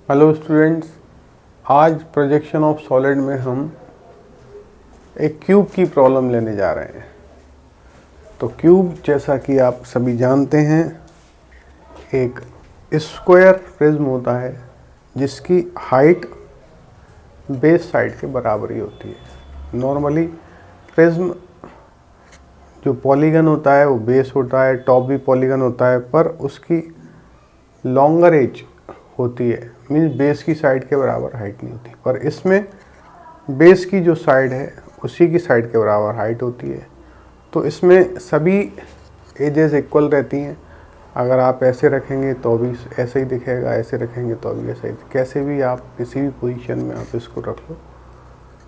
Hello students, आज projection of solid में हम एक क्यूब की प्रॉब्लम लेने जा रहे हैं। तो क्यूब, जैसा कि आप सभी जानते हैं, एक स्क्वायर प्रिज्म होता है जिसकी हाइट बेस साइड के बराबर ही होती है। नॉर्मली प्रिज्म जो पॉलीगन होता है वो बेस होता है, टॉप भी पॉलीगन होता है, पर उसकी लॉन्गर एज होती है, मीन्स बेस की साइड के बराबर हाइट नहीं होती। पर इसमें बेस की जो साइड है उसी की साइड के बराबर हाइट होती है। तो इसमें सभी एजेस इक्वल रहती हैं। अगर आप ऐसे रखेंगे तो भी ऐसे ही दिखेगा, ऐसे रखेंगे तो भी ऐसे ही। कैसे भी आप किसी भी पोजीशन में आप इसको रख लो,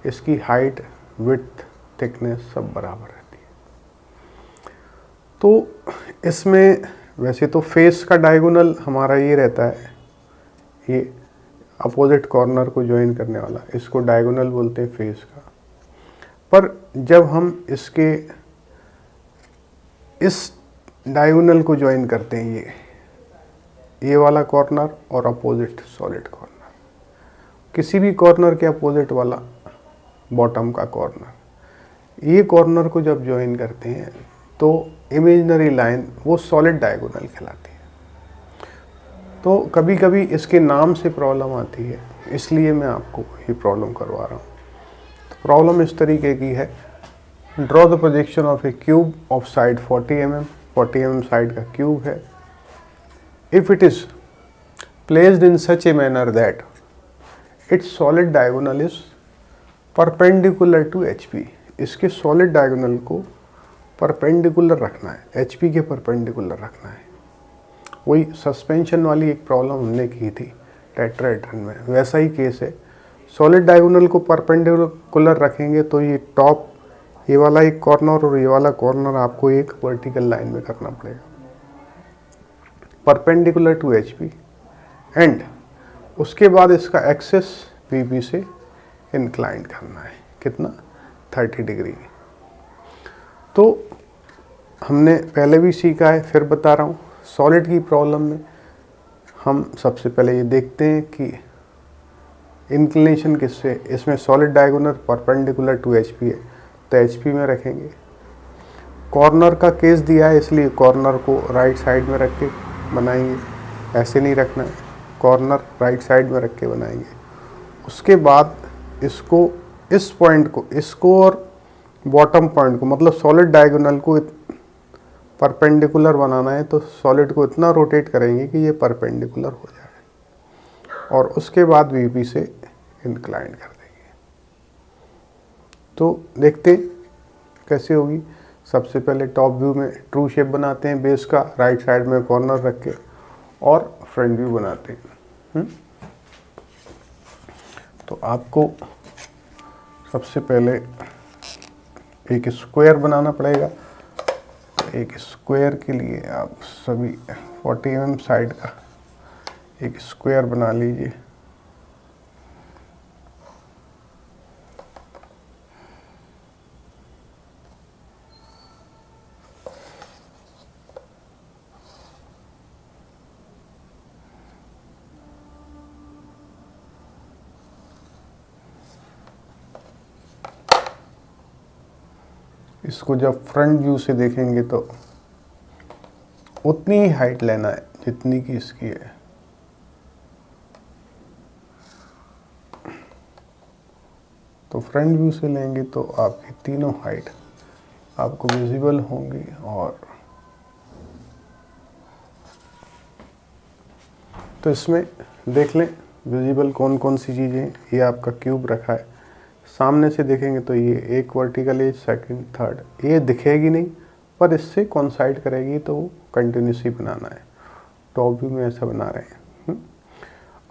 इसकी हाइट, विड्थ, थिकनेस सब बराबर रहती है। तो इसमें वैसे तो फेस का डायगोनल हमारा ये रहता है, ये अपोजिट कॉर्नर को ज्वाइन करने वाला, इसको डायगोनल बोलते हैं फेस का। पर जब हम इसके इस डायगोनल को ज्वाइन करते हैं, ये वाला कॉर्नर और अपोजिट सॉलिड कॉर्नर, किसी भी कॉर्नर के अपोजिट वाला बॉटम का कॉर्नर, ये कॉर्नर को जब ज्वाइन करते हैं तो इमेजिनरी लाइन वो सॉलिड डायगोनल कहलाती है। तो कभी कभी इसके नाम से प्रॉब्लम आती है, इसलिए मैं आपको ये प्रॉब्लम करवा रहा हूँ। तो प्रॉब्लम इस तरीके की है, draw the projection of a cube of side 40 mm। 40 mm side का क्यूब है। If it is placed in such a manner that its solid diagonal is perpendicular to HP। इसके सॉलिड डायगोनल को perpendicular रखना है, HP के perpendicular रखना है। वही सस्पेंशन वाली एक प्रॉब्लम हमने की थी टेट्राहेड्रन में, वैसा ही केस है। सॉलिड डायगोनल को परपेंडिकुलर रखेंगे तो ये टॉप, ये वाला एक कॉर्नर और ये वाला कॉर्नर आपको एक वर्टिकल लाइन में करना पड़ेगा, परपेंडिकुलर टू HP। एंड उसके बाद इसका एक्सेस VP से इंक्लाइन करना है, कितना, 30 डिग्री। तो हमने पहले भी सीखा है, फिर बता रहा हूँ। सॉलिड की प्रॉब्लम में हम सबसे पहले ये देखते हैं कि इंक्लिनेशन किससे, इसमें solid diagonal perpendicular to HP है तो HP में रखेंगे। कॉर्नर का केस दिया है इसलिए कॉर्नर को राइट साइड में रख के बनाएंगे, ऐसे नहीं रखना है, कॉर्नर राइट साइड में रख के बनाएंगे। उसके बाद इसको, इस पॉइंट को, इसको और बॉटम पॉइंट को, मतलब सॉलिड डायगोनल को परपेंडिकुलर बनाना है तो सॉलिड को इतना रोटेट करेंगे कि ये परपेंडिकुलर हो जाए और उसके बाद VP से इंक्लाइन कर देंगे। तो देखते हैं कैसे होगी। सबसे पहले टॉप व्यू में ट्रू शेप बनाते हैं बेस का, राइट साइड में कॉर्नर रख के, और फ्रंट व्यू बनाते हैं। तो आपको सबसे पहले एक स्क्वायर बनाना पड़ेगा। एक स्क्वायर के लिए आप सभी 40 mm साइड का एक स्क्वायर बना लीजिए। इसको जब फ्रंट व्यू से देखेंगे तो उतनी ही हाइट लेना है जितनी की इसकी है। तो फ्रंट व्यू से लेंगे तो आपकी तीनों हाइट आपको विजिबल होंगी। और तो इसमें देख लें विजिबल कौन कौन सी चीज़ें। ये आपका क्यूब रखा है, सामने से देखेंगे तो ये एक वर्टिकल एज, सेकंड, थर्ड, ये दिखेगी नहीं, पर इससे कॉन्साइड करेगी तो कंटिन्यूसली बनाना है। टॉप व्यू में ऐसा बना रहे हैं।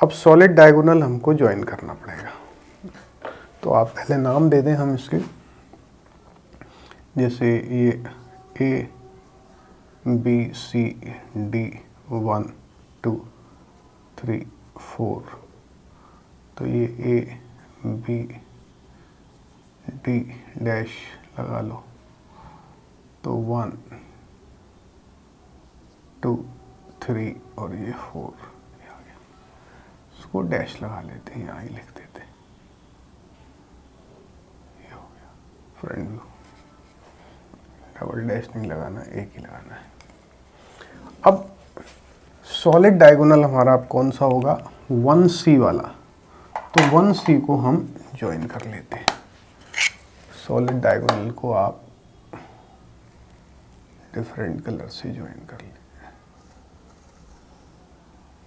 अब सॉलिड डायगोनल हमको ज्वाइन करना पड़ेगा। तो आप पहले नाम दे दें हम इसके, जैसे ये ABCD 1 2 3 4, तो ये ABD डैश लगा लो, तो 1 2 3 और ये 4 आ गया। इसको डैश लगा लेते हैं, यहाँ ही लिख देते हैं। ये हो गया फ्रंट व्यू। डबल डैश नहीं लगाना, एक ही लगाना है। अब सॉलिड डायगोनल हमारा कौन सा होगा, 1C वाला। तो 1C को हम ज्वाइन कर लेते हैं। सॉलिड डायगोनल को आप डिफरेंट कलर से ज्वाइन कर लेते हैं।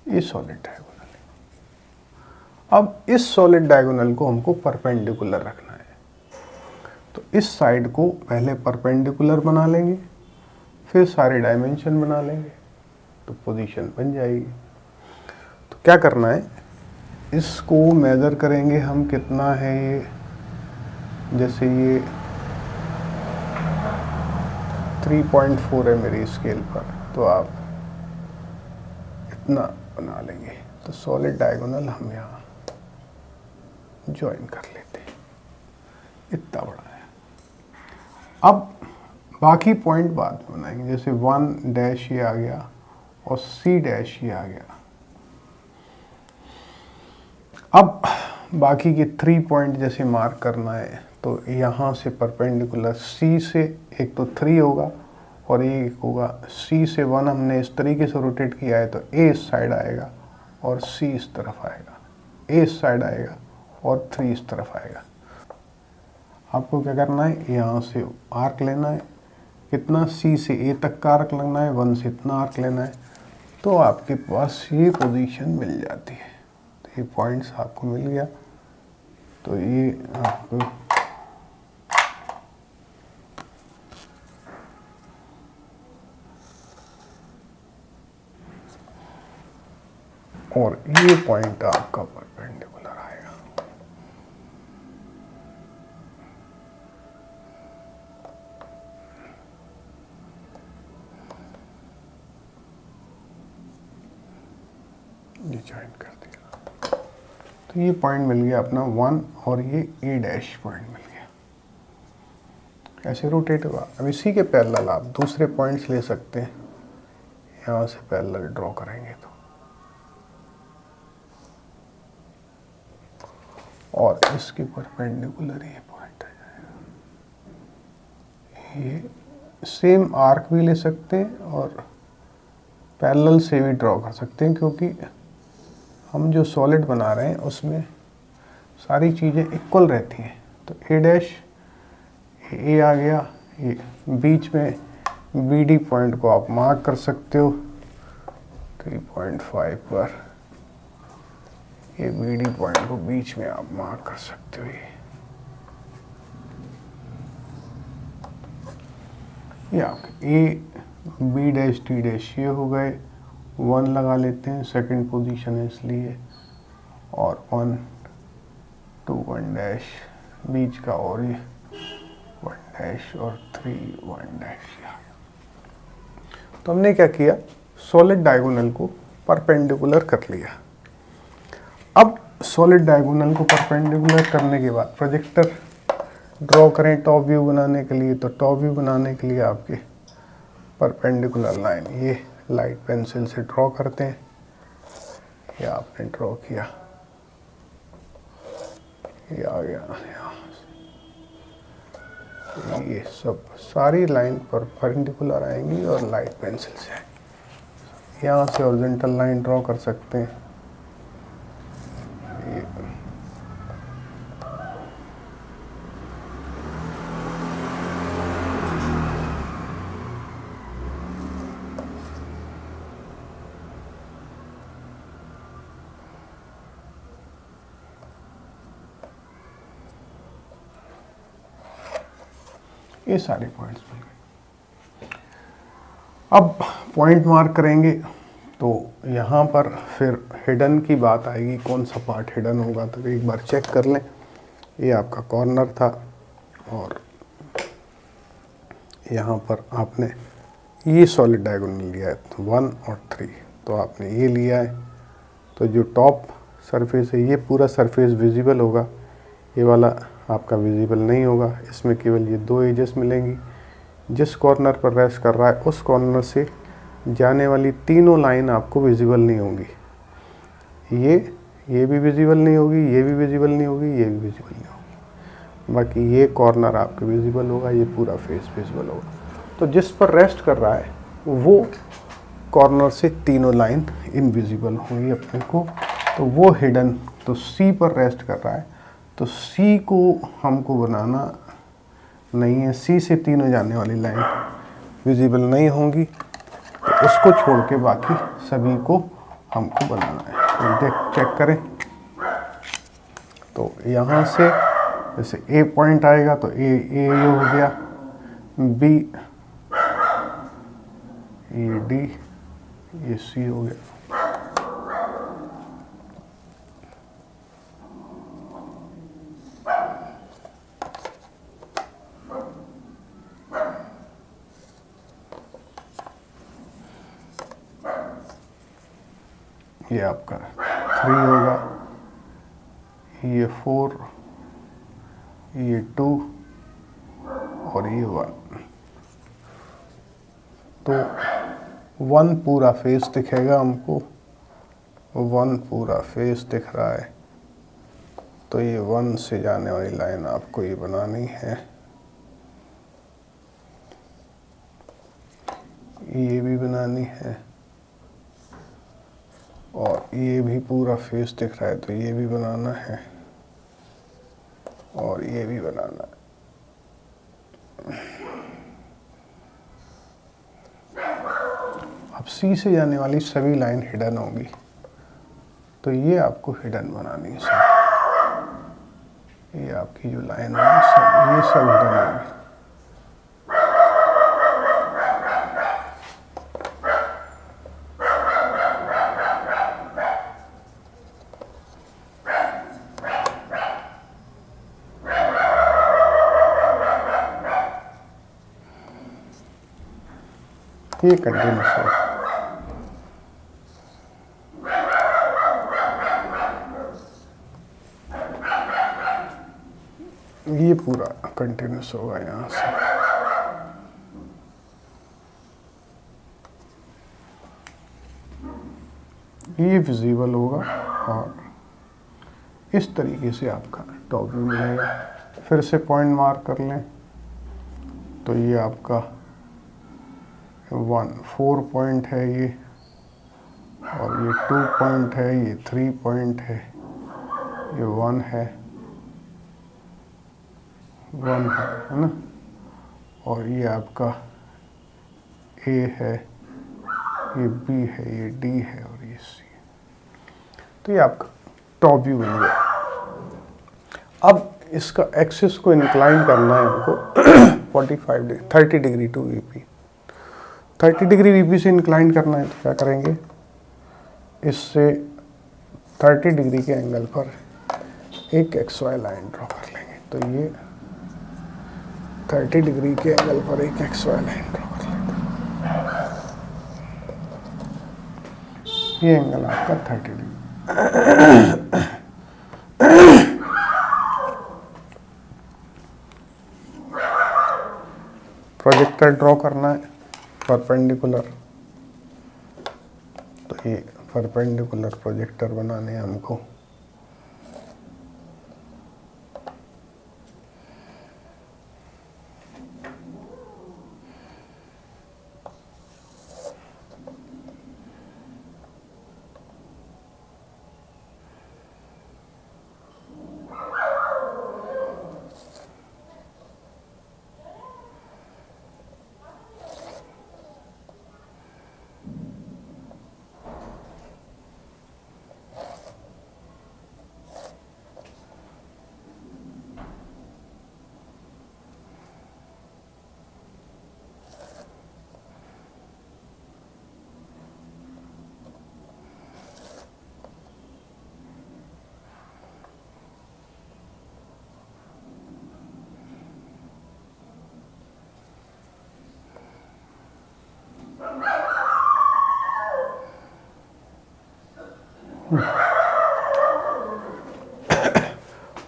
ये सॉलिड डायगोनल है। अब इस सॉलिड डायगोनल को हमको परपेंडिकुलर रखना है, तो इस साइड को पहले परपेंडिकुलर बना लेंगे, फिर सारे डायमेंशन बना लेंगे, तो पोजीशन बन जाएगी। तो क्या करना है, इसको मेज़र करेंगे हम, कितना है ये, जैसे ये 3.4 है मेरी स्केल पर, तो आप इतना बना लेंगे। तो सॉलिड डायगोनल हम यहाँ ज्वाइन कर लेते हैं, इतना बड़ा है। अब बाकी पॉइंट बाद में बनाएंगे, जैसे 1 डैश ये आ गया और C डैश ये आ गया। अब बाकी के 3 पॉइंट जैसे मार्क करना है, तो यहाँ से परपेंडिकुलर C से एक तो 3 होगा और एक होगा C से 1। हमने इस तरीके से रोटेट किया है, तो A इस साइड आएगा और C इस तरफ आएगा, A इस साइड आएगा और 3 इस तरफ आएगा। आपको क्या करना है, यहाँ से आर्क लेना है, कितना, C से A तक का आर्क लगना है, 1 से इतना आर्क लेना है, तो आपके पास ये पोजीशन मिल जाती है। तो ये पॉइंट्स आपको मिल गया। तो ये आपको और ये पॉइंट आपका परपेंडिकुलर आएगा। ये ज्वाइन कर दिया, तो ये पॉइंट मिल गया अपना 1 और ये A डैश पॉइंट मिल गया। ऐसे रोटेट हुआ। अब इसी के पैरेलल आप दूसरे पॉइंट्स ले सकते हैं, यहाँ से पैरेलल ड्रॉ करेंगे तो, और इसके परपेंडिकुलर ये पॉइंट आ जाएगा। ये सेम आर्क भी ले सकते हैं और पैरेलल से भी ड्रॉ कर सकते हैं, क्योंकि हम जो सॉलिड बना रहे हैं उसमें सारी चीज़ें इक्वल रहती हैं। तो A डैश, A आ गया, ये बीच में BD पॉइंट को आप मार्क कर सकते हो 3.5 पर। ये BD पॉइंट को बीच में आप मार्क कर सकते हो। ये आपके A B dash D dash ये हो गए। 1 लगा लेते हैं, सेकंड पोजीशन है इसलिए, और 1 2 1 डैश बीच का, और ये 1 डैश और 3 1 डैश। तो हमने क्या किया, सॉलिड डायगोनल को परपेंडिकुलर कर लिया। अब सॉलिड डायगोनल को परपेंडिकुलर करने के बाद प्रोजेक्टर ड्रॉ करें टॉप व्यू बनाने के लिए। तो टॉप व्यू बनाने के लिए आपके परपेंडिकुलर लाइन ये लाइट पेंसिल से ड्रॉ करते हैं। ये आपने ड्रॉ किया, ये आ गया यहाँ से। ये सब सारी लाइन परपेंडिकुलर आएंगी और लाइट पेंसिल से यहाँ से हॉरिजॉन्टल लाइन ड्रॉ कर सकते हैं। ये सारे पॉइंट्स मिल गए। अब पॉइंट मार्क करेंगे, तो यहाँ पर फिर हिडन की बात आएगी, कौन सा पार्ट हिडन होगा। तो एक बार चेक कर लें, ये आपका कॉर्नर था और यहाँ पर आपने ये सॉलिड डायगोनल लिया है, तो 1 और 3, तो आपने ये लिया है। तो जो टॉप सरफेस है ये पूरा सरफेस विजिबल होगा, ये वाला आपका विजिबल नहीं होगा। इसमें केवल ये 2 एजेस मिलेंगी। जिस कॉर्नर पर रेस्ट कर रहा है उस कॉर्नर से जाने वाली तीनों लाइन आपको विजिबल नहीं होंगी। ये भी विजिबल नहीं होगी, ये भी विजिबल नहीं होगी, ये भी विजिबल नहीं होगी। बाकी ये कॉर्नर आपके विजिबल होगा, ये पूरा फेस विजिबल होगा। तो जिस पर रेस्ट कर रहा है वो कॉर्नर से तीनों लाइन इनविजिबल होंगी अपने को, तो वो हिडन। तो सी पर रेस्ट कर रहा है, तो सी को हमको बनाना नहीं है, सी से तीनों जाने वाली लाइन विजिबल नहीं होंगी, तो उसको छोड़ के बाकी सभी को हमको बनाना है। तो देख चेक करें, तो यहाँ से जैसे ए पॉइंट आएगा तो ए हो गया, बी, ये डी, ये सी हो गया। ये आपका 3 होगा, ये 4, ये 2 और ये 1। तो 1 पूरा फेस दिखेगा हमको, 1 पूरा फेस दिख रहा है। तो ये 1 से जाने वाली लाइन आपको ये बनानी है, ये भी बनानी है, और ये भी पूरा फेस दिख रहा है तो ये भी बनाना है, और ये भी बनाना है। अब सी से जाने वाली सभी लाइन हिडन होंगी, तो ये आपको हिडन बनानी है सब। ये आपकी जो लाइन होगी सब, ये सब हिडन होगी। ये कंटिन्यूस है। ये पूरा कंटिन्यूस होगा यहाँ से। ये विजिबल होगा और इस तरीके से आपका टॉप व्यू मिलेगा। फिर से पॉइंट मार्क कर लें, तो ये आपका 4 पॉइंट है ये, और ये 2 पॉइंट है, ये 3 पॉइंट है, ये 1 है, 1 है ना, और ये आपका ए है, ये बी है, ये डी है और ये सी है। तो ये आपका टॉप व्यू बन गया। अब इसका एक्सिस को इंक्लाइन करना है हमको 30 degree to VP. 30 degree VP से इंक्लाइन करना है तो क्या करेंगे, इससे 30 डिग्री के एंगल पर एक XY लाइन ड्रॉ कर लेंगे। तो ये 30 डिग्री के एंगल पर एक XY लाइन ड्रॉ कर लेंगे। ये एंगल आपका 30 डिग्री। प्रोजेक्टर ड्रॉ करना है परपेंडिकुलर, तो ये परपेंडिकुलर प्रोजेक्टर बनाने हैं हमको।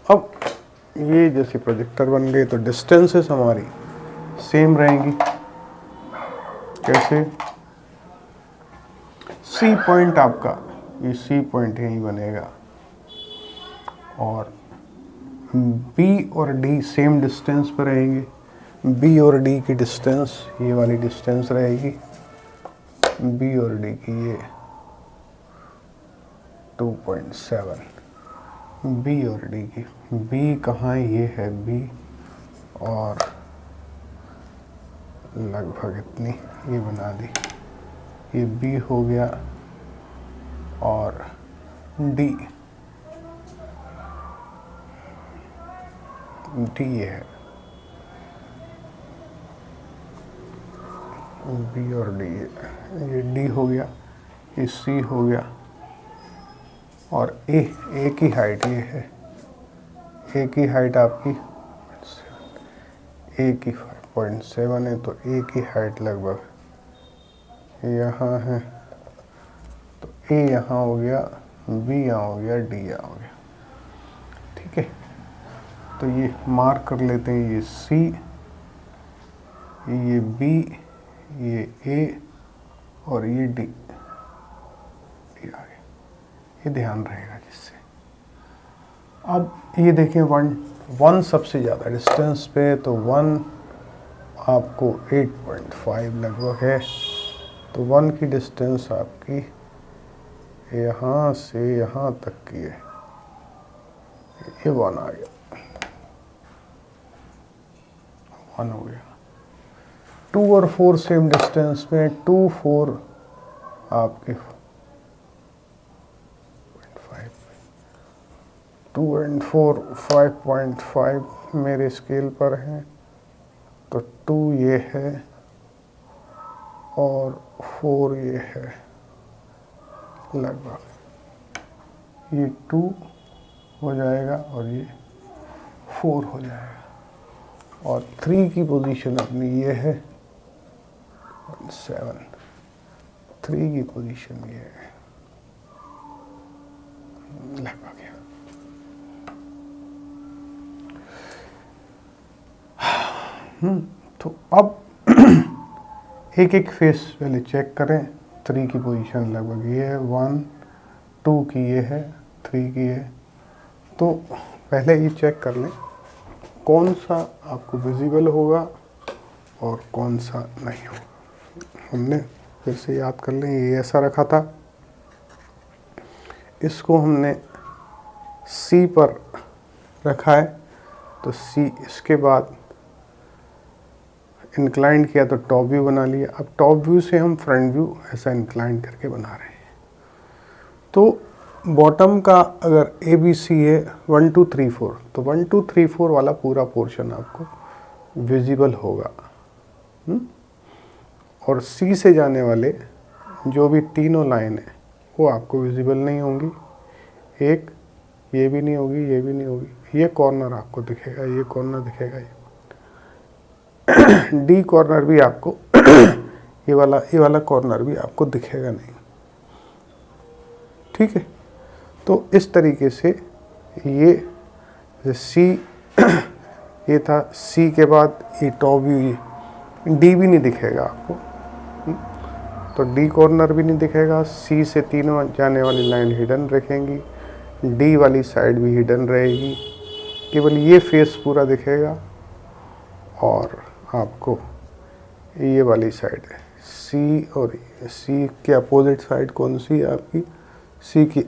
अब ये जैसे प्रोजेक्टर बन गए तो डिस्टेंसेस हमारी सेम रहेंगी। कैसे, सी पॉइंट आपका, ये सी पॉइंट यहीं बनेगा, और बी और डी सेम डिस्टेंस पर रहेंगे। बी और डी की डिस्टेंस ये वाली डिस्टेंस रहेगी, बी और डी की ये 2.7, बी और डी की, बी कहाँ है, ये है बी, और लगभग इतनी ये बना दी, ये बी हो गया, और डी ये है, बी और डी, ये डी हो गया, ये सी हो गया, और ए की हाइट ये है, ए की हाइट आपकी ए की 5.7 है, तो ए की हाइट लगभग यहाँ है, तो ए यहाँ हो गया, बी यहाँ हो गया, डी यहाँ हो गया। ठीक है, तो ये मार्क कर लेते हैं, ये सी, ये बी, ये ए, और ये डी आ गया। ये ध्यान रहेगा जिससे। अब ये देखें, वन सबसे ज़्यादा डिस्टेंस पे, तो 1 आपको 8.5 लगभग है, तो 1 की डिस्टेंस आपकी यहाँ से यहाँ तक की है, ये 1 आ गया, 1 हो गया। 2 और 4 सेम डिस्टेंस में, 2, 4 आपके 2 and 4 5.5 मेरे स्केल पर हैं, तो 2 ये है और 4 ये है, लगभग ये 2 हो जाएगा और ये 4 हो जाएगा, और 3 की पोजीशन अपनी ये है 7, 3 की पोजीशन ये है लगभग। तो अब एक एक फेस पहले चेक करें। 3 की पोजीशन लगभग ये है, 1, 2 की ये है, 3 की है। तो पहले ये चेक कर लें कौन सा आपको विजिबल होगा और कौन सा नहीं होगा। हमने फिर से याद कर लें, ये ऐसा रखा था, इसको हमने C पर रखा है, तो C, इसके बाद इंक्लाइंड किया तो टॉप व्यू बना लिया। अब टॉप व्यू से हम फ्रंट व्यू ऐसा इंक्लाइंड करके बना रहे हैं। तो बॉटम का अगर ABC है 1 2 3 4, तो 1 2 3 4 वाला पूरा पोर्शन आपको विजिबल होगा। और C से जाने वाले जो भी तीनों लाइन है वो आपको विजिबल नहीं होंगी। एक ये भी नहीं होगी, ये भी नहीं होगी, ये कॉर्नर आपको दिखेगा, ये कॉर्नर दिखेगा, ये डी कॉर्नर भी आपको ये वाला कॉर्नर भी आपको दिखेगा नहीं। ठीक है, तो इस तरीके से ये सी ये था, सी के बाद ये टॉप व्यू, ये डी भी नहीं दिखेगा आपको, तो डी कॉर्नर भी नहीं दिखेगा। सी से तीनों जाने वाली लाइन हिडन रखेंगी, डी वाली साइड भी हिडन रहेगी, केवल ये फेस पूरा दिखेगा। और आपको ये वाली साइड है सी, और सी के अपोजिट साइड कौन सी है आपकी, सी की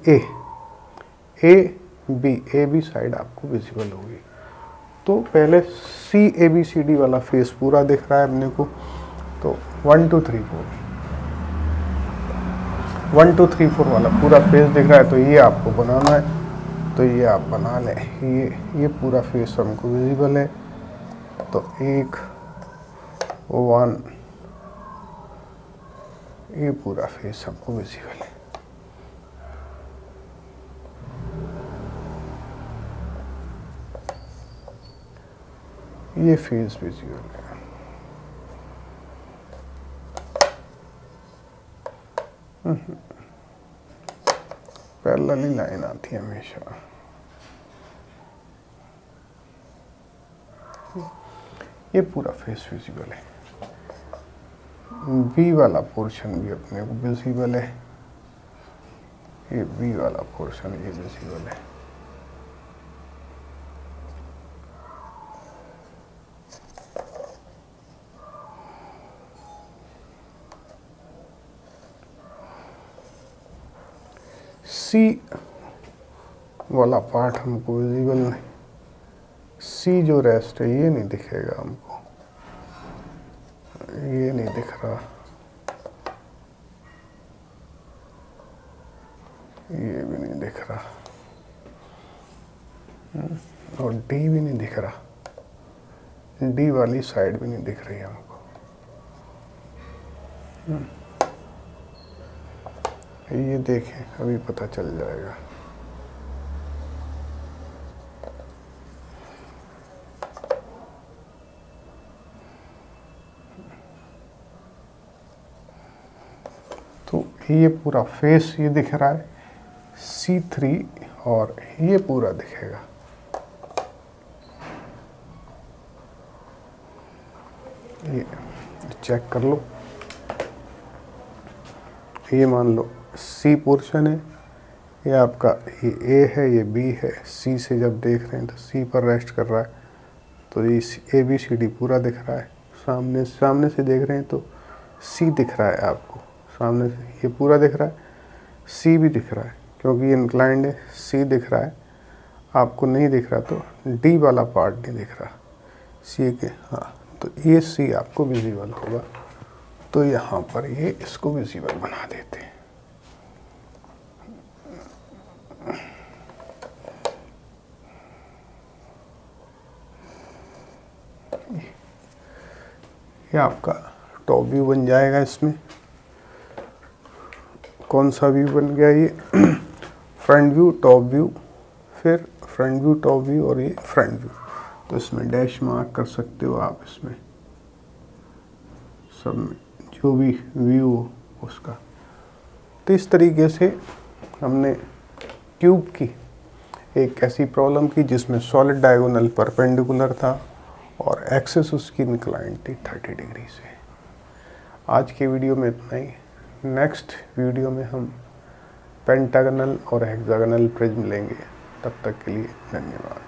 ए बी साइड आपको विजिबल होगी। तो पहले CABCD वाला फेस पूरा दिख रहा है अपने को, तो 1 2 3 4 1 2 3 4 वाला पूरा फेस दिख रहा है, तो ये आपको बनाना है, तो ये आप बना लें। ये पूरा फेस हमको विजिबल है, तो 1 1 ये पूरा फेस हमको विजिबल है। ये फेस विजिबल है। पैरेलल लाइन आती है हमेशा। ये पूरा फेस विजिबल है। बी वाला पोर्शन भी अपने को विजिबल है, ये बी वाला पोर्शन ये विजिबल है। सी वाला पार्ट हमको विजिबल नहीं, सी जो रेस्ट है ये नहीं दिखेगा हमको, ये नहीं दिख रहा, ये भी नहीं दिख रहा, और डी भी नहीं दिख रहा, डी वाली साइड भी नहीं दिख रही हमको। ये देखें, अभी पता चल जाएगा। तो ये पूरा फेस ये दिख रहा है C3 और ये पूरा दिखेगा। ये चेक कर लो, ये मान लो C पोर्शन है, ये आपका ये A है, ये B है। C से जब देख रहे हैं तो C पर रेस्ट कर रहा है, तो ये ABCD पूरा दिख रहा है। सामने से देख रहे हैं तो C दिख रहा है आपको, सामने से ये पूरा दिख रहा है, C भी दिख रहा है क्योंकि ये इंक्लाइंड है, C दिख रहा है। आपको नहीं दिख रहा तो D वाला पार्ट नहीं दिख रहा, C के, हाँ, तो ये C आपको विजिबल होगा। तो यहाँ पर ये इसको विजिबल बना देते हैं। ये आपका टॉप व्यू बन जाएगा। इसमें कौन सा व्यू बन गया? ये फ्रंट व्यू, टॉप व्यू, फिर फ्रंट व्यू, टॉप व्यू और ये फ्रंट व्यू। तो इसमें डैश मार्क कर सकते हो आप, इसमें सब में जो भी व्यू उसका। तो इस तरीके से हमने क्यूब की एक ऐसी प्रॉब्लम की जिसमें सॉलिड डायगोनल परपेंडिकुलर था और एक्सिस उसकी इंक्लाइंड थी 30 डिग्री से। आज के वीडियो में इतना ही। नेक्स्ट वीडियो में हम पेंटागनल और हेक्सागनल प्रिज्म लेंगे। तब तक के लिए धन्यवाद।